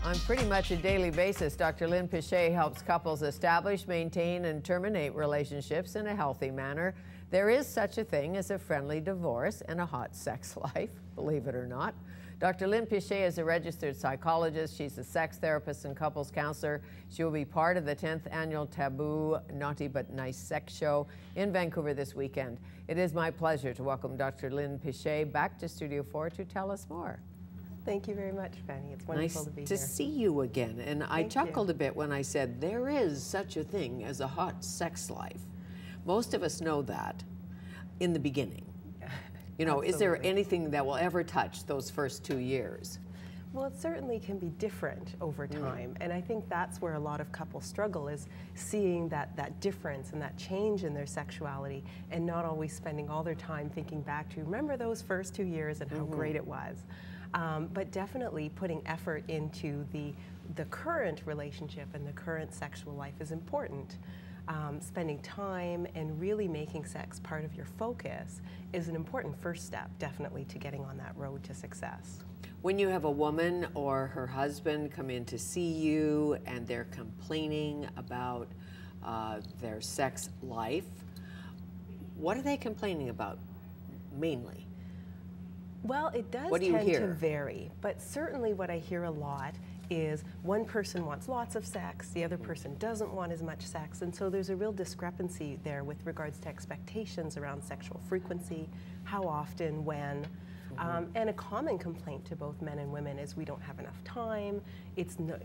On pretty much a daily basis, Dr. Lyne Piché helps couples establish, maintain, and terminate relationships in a healthy manner. There is such a thing as a friendly divorce and a hot sex life, believe it or not. Dr. Lyne Piché is a registered psychologist. She's a sex therapist and couples counselor. She will be part of the 10th annual Taboo Naughty But Nice Sex Show in Vancouver this weekend. It is my pleasure to welcome Dr. Lyne Piché back to Studio 4 to tell us more. Thank you very much, Fanny. It's wonderful to be here. Nice to see you again. And I chuckled a bit when I said, there is such a thing as a hot sex life. Most of us know that in the beginning. You know, is there anything that will ever touch those first 2 years? Well, it certainly can be different over time. And I think that's where a lot of couples struggle, is seeing that difference and that change in their sexuality and not always spending all their time thinking back to, remember those first 2 years and how great it was. But definitely putting effort into the current relationship and the current sexual life is important. Spending time and really making sex part of your focus is an important first step, definitely, to getting on that road to success. When you have a woman or her husband come in to see you and they're complaining about their sex life, what are they complaining about mainly? Well, it does tend to vary, but certainly what I hear a lot is one person wants lots of sex, the other person doesn't want as much sex, and so there's a real discrepancy there with regards to expectations around sexual frequency, how often, when, and a common complaint to both men and women is we don't have enough time,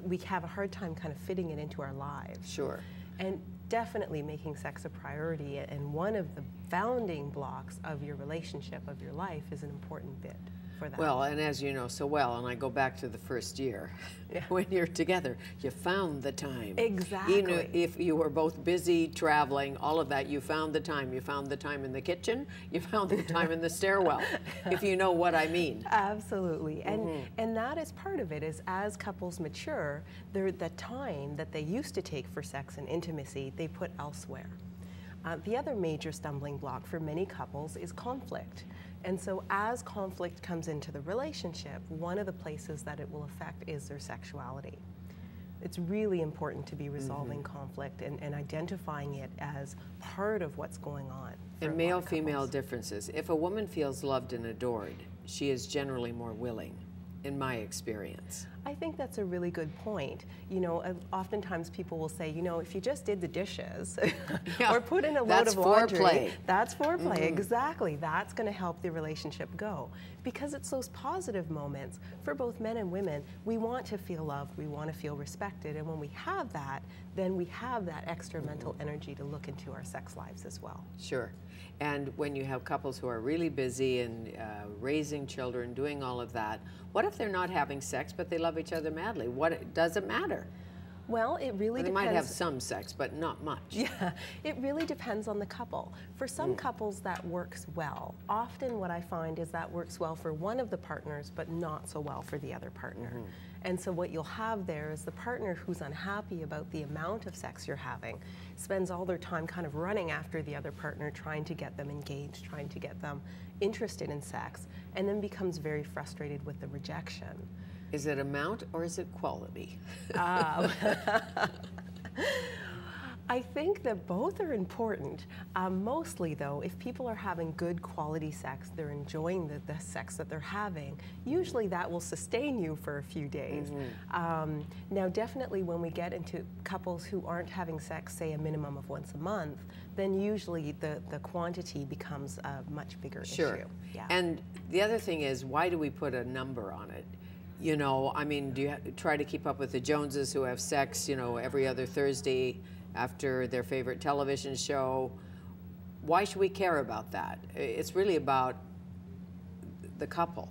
we have a hard time kind of fitting it into our lives. Sure. And definitely making sex a priority, and one of the founding blocks of your relationship, of your life, is an important bit for that. Well, and as you know so well, and I go back to the first year, when you're together, you found the time. Exactly. Even if you were both busy traveling, all of that, you found the time. You found the time in the kitchen, you found the time in the stairwell, if you know what I mean. Absolutely. And that is part of it, is as couples mature, the time that they used to take for sex and intimacy, they put elsewhere. The other major stumbling block for many couples is conflict. And so as conflict comes into the relationship, one of the places that it will affect is their sexuality. It's really important to be resolving conflict and identifying it as part of what's going on. And male-female differences. If a woman feels loved and adored, she is generally more willing, in my experience. I think that's a really good point. You know, oftentimes people will say, you know, if you just did the dishes or put in a load of laundry, foreplay. That's foreplay, exactly. That's going to help the relationship go. Because it's those positive moments for both men and women. We want to feel loved, we want to feel respected, and when we have that, then we have that extra mental energy to look into our sex lives as well. Sure. And when you have couples who are really busy and raising children, doing all of that, what if they're not having sex but they love each other madly? What does it matter? Well, it really depends. They might have some sex, but not much. Yeah, it really depends on the couple. For some couples, that works well. Often what I find is that works well for one of the partners, but not so well for the other partner. And so what you'll have there is the partner who's unhappy about the amount of sex you're having spends all their time kind of running after the other partner, trying to get them engaged, trying to get them interested in sex, and then becomes very frustrated with the rejection. Is it amount or is it quality? I think that both are important. Mostly, though, if people are having good quality sex, they're enjoying the sex that they're having, usually that will sustain you for a few days. Now, definitely when we get into couples who aren't having sex, say, a minimum of once a month, then usually the quantity becomes a much bigger issue. Yeah. And the other thing is, why do we put a number on it? You know, I mean, do you try to keep up with the Joneses who have sex, you know, every other Thursday after their favorite television show? Why should we care about that? It's really about the couple.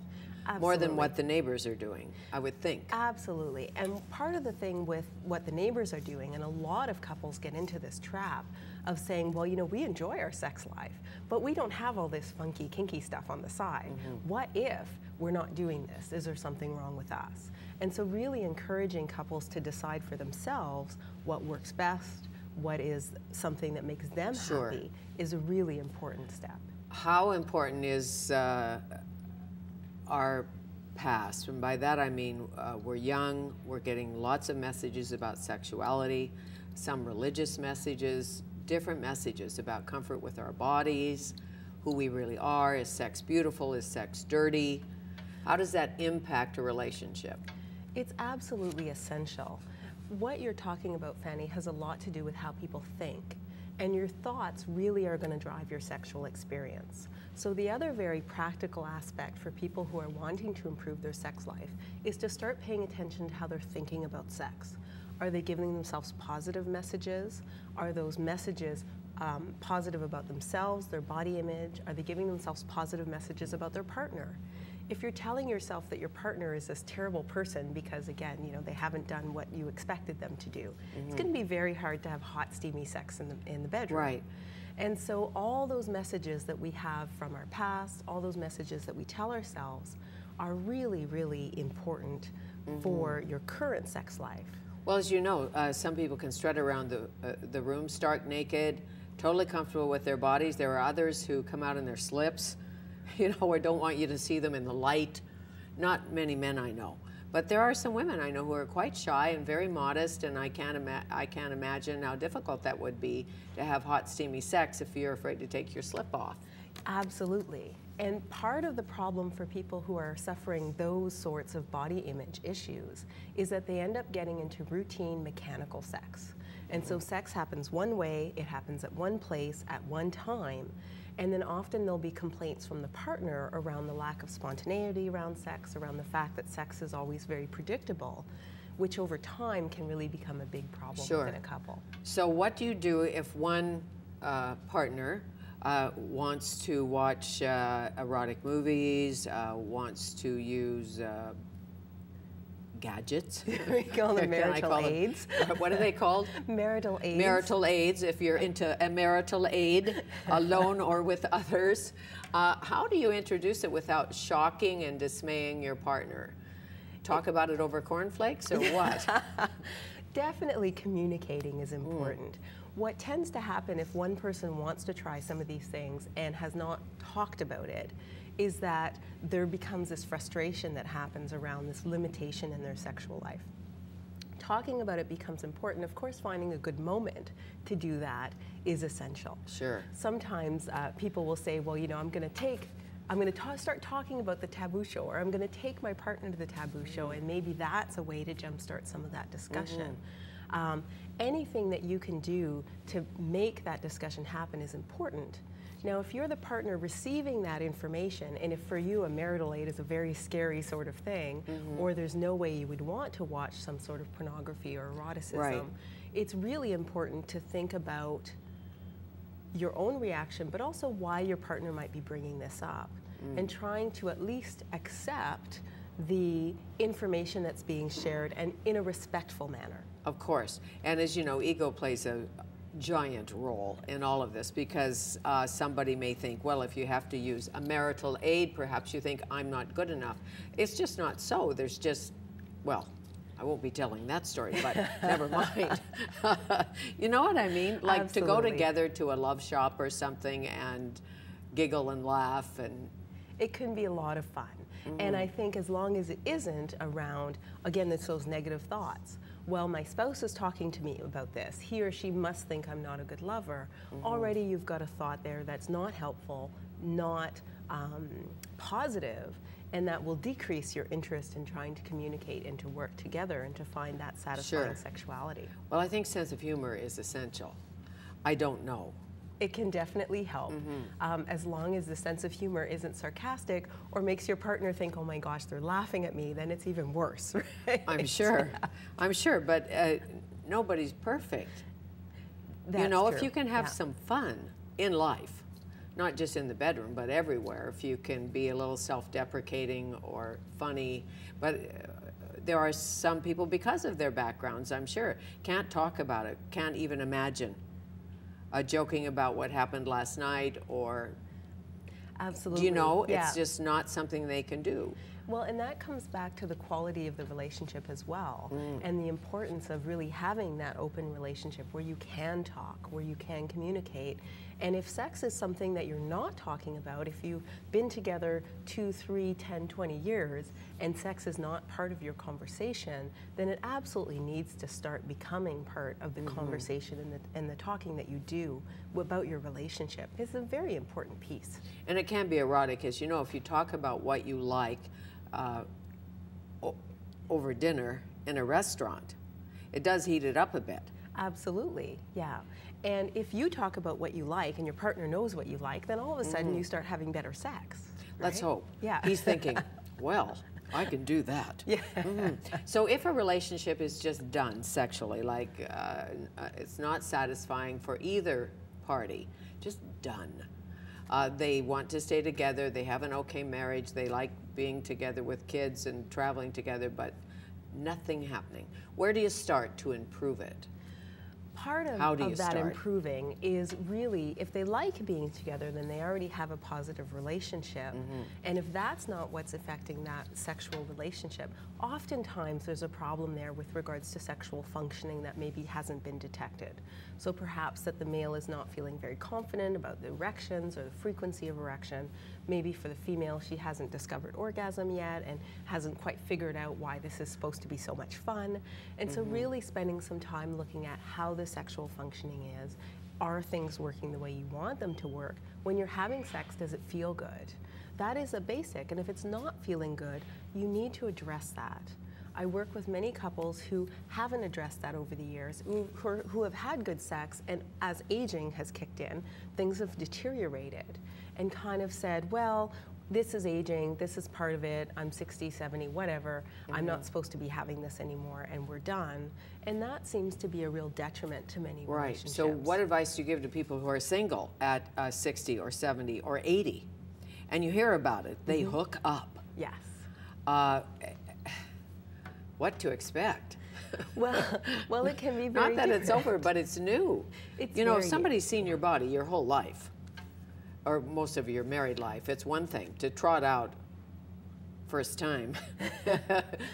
More than what the neighbors are doing, I would think. Absolutely. And part of the thing with what the neighbors are doing, and a lot of couples get into this trap of saying, well, you know, we enjoy our sex life, but we don't have all this funky, kinky stuff on the side. What if we're not doing this? Is there something wrong with us? And so really encouraging couples to decide for themselves what works best, what is something that makes them happy, is a really important step. How important is our past. And by that I mean we're young, we're getting lots of messages about sexuality, some religious messages, different messages about comfort with our bodies, who we really are. Is sex beautiful? Is sex dirty? How does that impact a relationship? It's absolutely essential. What you're talking about, Fanny, has a lot to do with how people think. And your thoughts really are going to drive your sexual experience. So the other very practical aspect for people who are wanting to improve their sex life is to start paying attention to how they're thinking about sex. Are they giving themselves positive messages? Are those messages positive about themselves, their body image? Are they giving themselves positive messages about their partner? If you're telling yourself that your partner is this terrible person because, again, you know, they haven't done what you expected them to do, it's going to be very hard to have hot, steamy sex in the bedroom. Right. And so all those messages that we have from our past, all those messages that we tell ourselves are really, really important for your current sex life. Well, as you know, some people can strut around the room stark naked, totally comfortable with their bodies. There are others who come out in their slips, you know, or don't want you to see them in the light. Not many men I know, but there are some women I know who are quite shy and very modest, and I can't imagine how difficult that would be to have hot, steamy sex if you're afraid to take your slip off. Absolutely. And part of the problem for people who are suffering those sorts of body image issues is that they end up getting into routine mechanical sex. And so sex happens one way, it happens at one place, at one time, and then often there'll be complaints from the partner around the lack of spontaneity around sex, around the fact that sex is always very predictable, which over time can really become a big problem within a couple. So what do you do if one partner wants to watch erotic movies, wants to use gadgets? We call them marital aids. What are they called? Marital aids. Marital aids, if you're into a marital aid, alone or with others. How do you introduce it without shocking and dismaying your partner? Talk about it over cornflakes or what? Definitely communicating is important. What tends to happen if one person wants to try some of these things and has not talked about it is that there becomes this frustration that happens around this limitation in their sexual life. Talking about it becomes important. Of course, finding a good moment to do that is essential. Sure. Sometimes people will say, well, you know, I'm going to start talking about the taboo show, or I'm going to take my partner to the taboo show, and maybe that's a way to jumpstart some of that discussion. Anything that you can do to make that discussion happen is important. Now, if you're the partner receiving that information, and if for you a marital aid is a very scary sort of thing, or there's no way you would want to watch some sort of pornography or eroticism, it's really important to think about your own reaction, but also why your partner might be bringing this up, and trying to at least accept the information that's being shared, and in a respectful manner. Of course. And as you know, ego plays a giant role in all of this, because somebody may think, well, if you have to use a marital aid, perhaps you think I'm not good enough. It's just not so. There's just, well, I won't be telling that story, but never mind. You know what I mean? Like to go together to a love shop or something and giggle and laugh, and it can be a lot of fun. And I think as long as it isn't around, again, it's those negative thoughts. Well, my spouse is talking to me about this. He or she must think I'm not a good lover. Already you've got a thought there that's not helpful, not positive, and that will decrease your interest in trying to communicate and to work together and to find that satisfying sexuality. Well, I think sense of humor is essential. I don't know. It can definitely help, as long as the sense of humor isn't sarcastic or makes your partner think, oh my gosh, they're laughing at me, then it's even worse, right? I'm sure. I'm sure, but nobody's perfect. That's you know, true. If you can have some fun in life, not just in the bedroom, but everywhere, if you can be a little self-deprecating or funny, but there are some people, because of their backgrounds, I'm sure, can't talk about it, can't even imagine joking about what happened last night, or absolutely, you know, it's just not something they can do. Well, and that comes back to the quality of the relationship as well, and the importance of really having that open relationship where you can talk, where you can communicate. And if sex is something that you're not talking about, if you've been together 2, 3, 10, 20 years, and sex is not part of your conversation, then it absolutely needs to start becoming part of the conversation and the talking that you do about your relationship. It's a very important piece. And it can be erotic, as you know, if you talk about what you like over dinner in a restaurant, it does heat it up a bit. Absolutely, yeah. And if you talk about what you like and your partner knows what you like, then all of a sudden you start having better sex. Right? Let's hope. Yeah. He's thinking, well, I can do that. Yeah. So if a relationship is just done sexually, like it's not satisfying for either party, just done. They want to stay together, they have an okay marriage, they like being together with kids and traveling together, but nothing happening. Where do you start to improve it? Part of that improving is really, if they like being together, then they already have a positive relationship. And if that's not what's affecting that sexual relationship, oftentimes there's a problem there with regards to sexual functioning that maybe hasn't been detected. So perhaps that the male is not feeling very confident about the erections or the frequency of erection. Maybe for the female, she hasn't discovered orgasm yet and hasn't quite figured out why this is supposed to be so much fun. And so really spending some time looking at how the sexual functioning is. Are things working the way you want them to work? When you're having sex, does it feel good? That is a basic, and if it's not feeling good, you need to address that. I work with many couples who haven't addressed that over the years, who have had good sex, and as aging has kicked in, things have deteriorated and kind of said, well, this is aging, this is part of it, I'm 60, 70, whatever, I'm not supposed to be having this anymore, and we're done. And that seems to be a real detriment to many relationships. So what advice do you give to people who are single at 60 or 70 or 80? And you hear about it, they hook up. Yes. What to expect? Well, it can be very Not that different. it's over, but it's new. It's you know, if very somebody's seen your body your whole life, or most of your married life, it's one thing. To trot out first time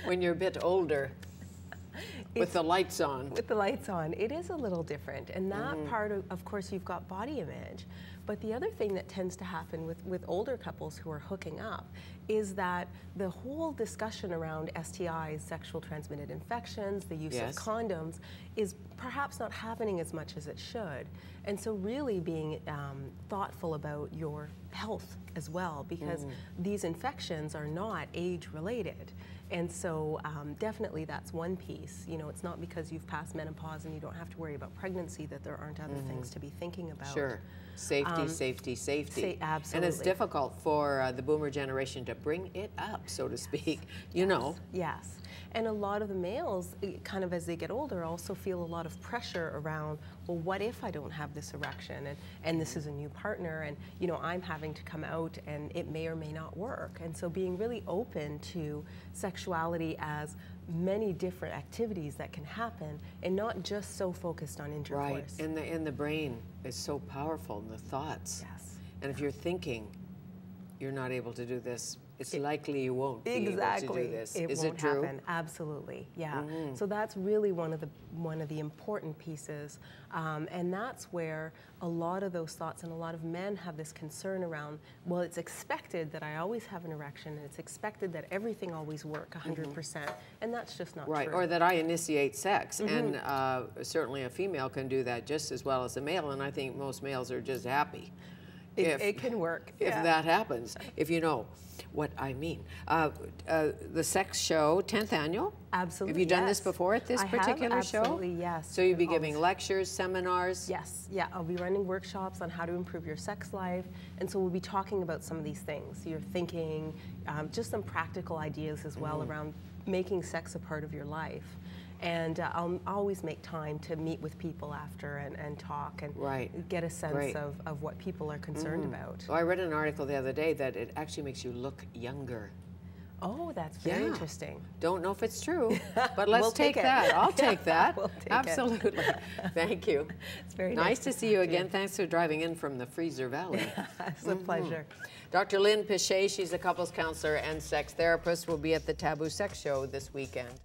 when you're a bit older with the lights on. With the lights on, it is a little different. And that part of course, you've got body image. But the other thing that tends to happen with older couples who are hooking up is that the whole discussion around STIs, sexual transmitted infections, the use of condoms, is perhaps not happening as much as it should. And so really being thoughtful about your health as well, because these infections are not age related. And so definitely that's one piece. You know, it's not because you've passed menopause and you don't have to worry about pregnancy that there aren't other things to be thinking about. Sure. Safety, safety. Absolutely. And it's difficult for the boomer generation to bring it up, so to speak, you know. Yes. And a lot of the males, kind of as they get older, also feel a lot of pressure around, well, what if I don't have this erection and this is a new partner and, you know, I'm having to come out and it may or may not work. And so being really open to sexuality as many different activities that can happen and not just so focused on intercourse. Right, and the brain is so powerful, and the thoughts. Yes. And if you're thinking you're not able to do this, it's likely you won't be able to do this. Is it true? Happen. Absolutely, yeah. So that's really one of the important pieces, and that's where a lot of those thoughts and a lot of men have this concern around. Well, it's expected that I always have an erection, and it's expected that everything always work 100%, and that's just not right, true. or that I initiate sex, and certainly a female can do that just as well as a male, and I think most males are just happy. It can work. If that happens, if you know what I mean. The sex show, 10th annual? Absolutely, Have you done this before at this particular show? Absolutely, yes. So you'll be giving lectures, seminars? Yes, yeah, I'll be running workshops on how to improve your sex life, and so we'll be talking about some of these things. Your thinking, just some practical ideas as well around making sex a part of your life. And I'll always make time to meet with people after and talk and get a sense of what people are concerned about. Well, I read an article the other day that it actually makes you look younger. Oh, that's very Yeah. interesting. Don't know if it's true, but let's We'll take take it. that. I'll take that. We'll take it. Absolutely. Thank you. It's very nice to see you talk again. Thanks for driving in from the Freezer Valley. It's a pleasure. Dr. Lyne Piché, she's a couples counselor and sex therapist, will be at the Taboo Sex Show this weekend.